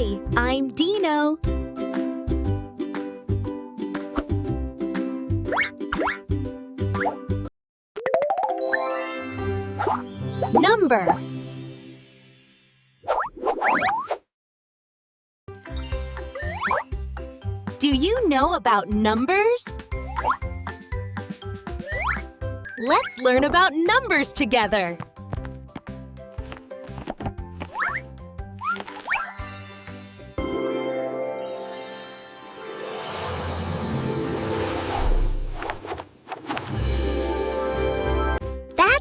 Hi, I'm Dino. Number. Do you know about numbers? Let's learn about numbers together.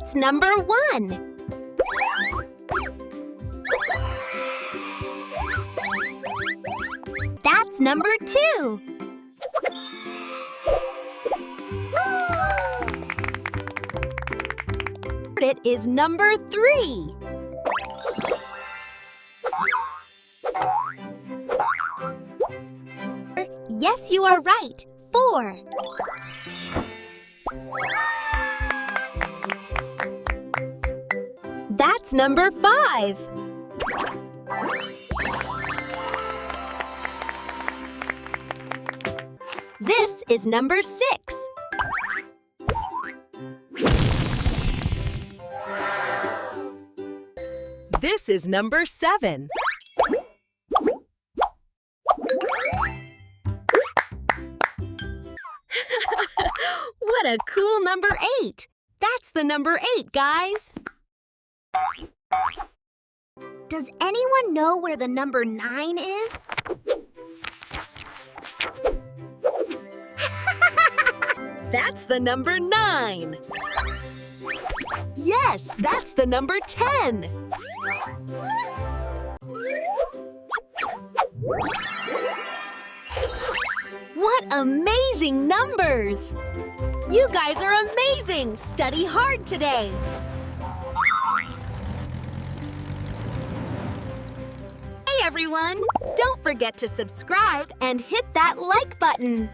That's number 1. That's number 2. It is number 3. Yes, you are right. 4. That's number 5. This is number 6. This is number 7. What a cool number 8! That's the number 8, guys! Does anyone know where the number 9 is? That's the number 9. Yes, that's the number 10. What amazing numbers! You guys are amazing! Study hard today! Hey everyone! Don't forget to subscribe and hit that like button!